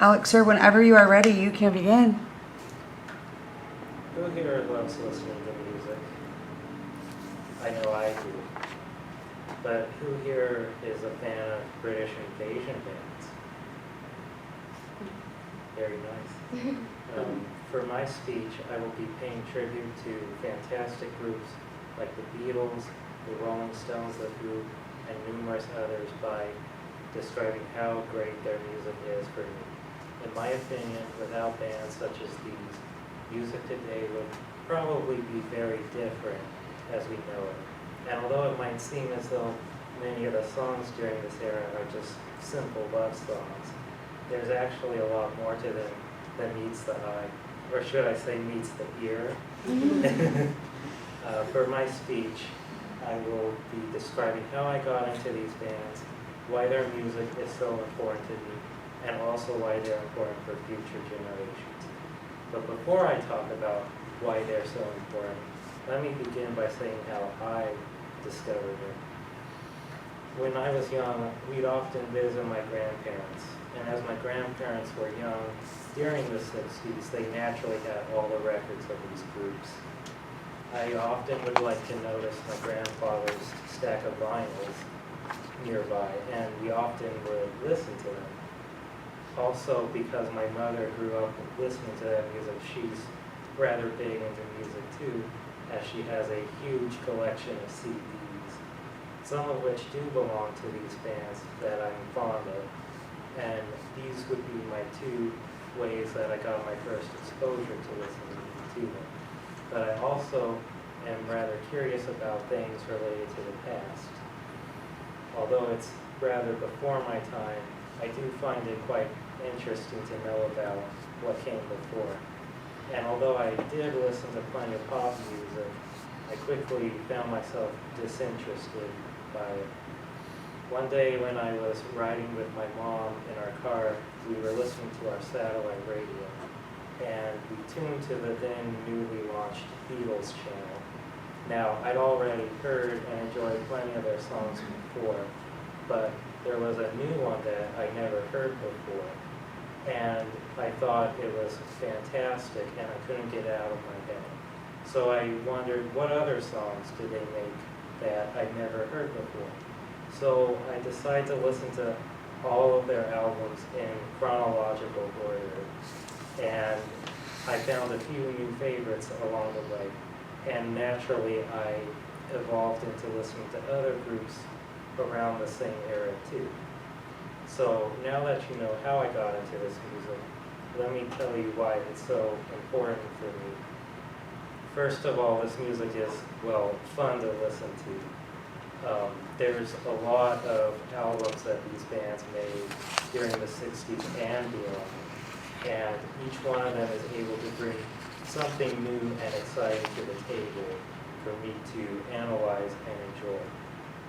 Alex, sir, whenever you are ready, you can begin. Who here loves listening to music? I know I do. But who here is a fan of British invasion bands? Very nice. For my speech, I will be paying tribute to fantastic groups like the Beatles, the Rolling Stones, The Who, and numerous others by describing how great their music is for me. In my opinion, without bands such as these, music today would probably be very different as we know it. And although it might seem as though many of the songs during this era are just simple love songs, there's actually a lot more to them than meets the eye, or should I say meets the ear. For my speech, I will be describing how I got into these bands, why their music is so important to me, and also why they're important for future generations. But before I talk about why they're so important, let me begin by saying how I discovered them. When I was young, we'd often visit my grandparents, and as my grandparents were young, during the 60s, they naturally had all the records of these groups. I often would like to notice my grandfather's stack of vinyls nearby, and we often would listen to them. Also, because my mother grew up listening to that music, she's rather big into music too, as she has a huge collection of CDs, some of which do belong to these bands that I'm fond of. And these would be my two ways that I got my first exposure to listening to them. But I also am rather curious about things related to the past. Although it's rather before my time, I do find it quite interesting to know about what came before. And although I did listen to plenty of pop music, I quickly found myself disinterested by it. One day when I was riding with my mom in our car, we were listening to our satellite radio, and we tuned to the then newly launched Beatles channel. Now, I'd already heard and enjoyed plenty of their songs before, but there was a new one that I never heard before, and I thought it was fantastic, and I couldn't get it out of my head. So I wondered, what other songs did they make that I'd never heard before? So I decided to listen to all of their albums in chronological order, and I found a few new favorites along the way. And naturally, I evolved into listening to other groups around the same era too. So now that you know how I got into this music, let me tell you why it's so important for me. First of all, this music is, well, fun to listen to. There's a lot of albums that these bands made during the 60s and beyond, and each one of them is able to bring something new and exciting to the table for me to analyze and enjoy.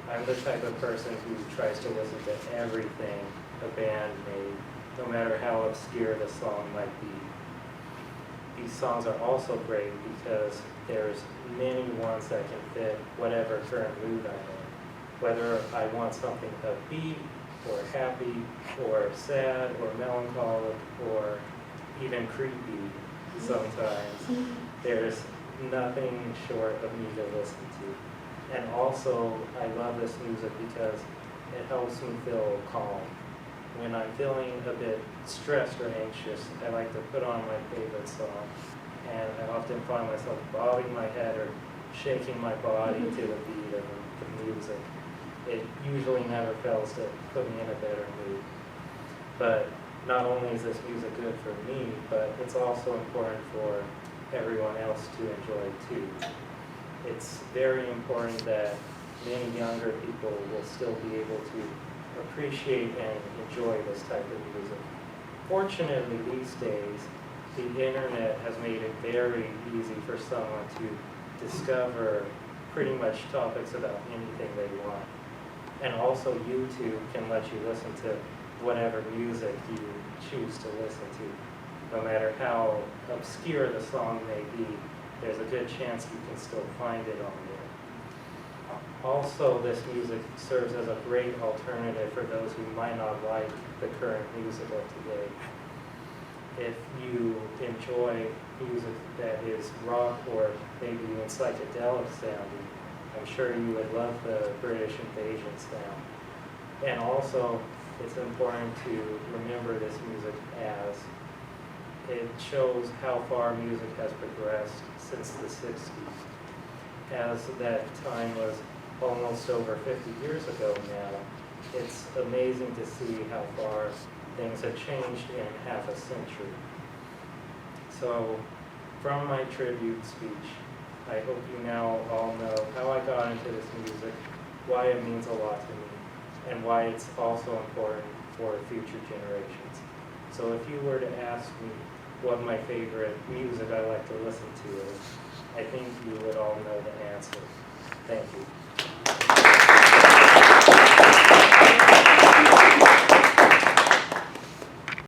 I'm the type of person who tries to listen to everything a band made, no matter how obscure the song might be. These songs are also great because there's many ones that can fit whatever current mood I'm in. Whether I want something upbeat, or happy, or sad, or melancholic, or even creepy sometimes, there's nothing short of me to listen to. And also, I love this music because it helps me feel calm. When I'm feeling a bit stressed or anxious, I like to put on my favorite song, and I often find myself bobbing my head or shaking my body to the beat of the music. It usually never fails to put me in a better mood. But not only is this music good for me, but it's also important for everyone else to enjoy too. It's very important that many younger people will still be able to appreciate and enjoy this type of music. Fortunately, these days, the internet has made it very easy for someone to discover pretty much topics about anything they want. And also YouTube can let you listen to whatever music you choose to listen to. No matter how obscure the song may be, there's a good chance you can still find it on there. Also, this music serves as a great alternative for those who might not like the current music of today. if you enjoy music that is rock or maybe even psychedelic sounding, I'm sure you would love the British Invasion sound. And also, it's important to remember this music as it shows how far music has progressed since the 60s. As that time was almost over 50 years ago now, it's amazing to see how far things have changed in half a century. So, from my tribute speech, I hope you now all know how I got into this music, why it means a lot to me, and why it's also important for future generations. So if you were to ask me what my favorite music I like to listen to is, I think you would all know the answer. Thank you.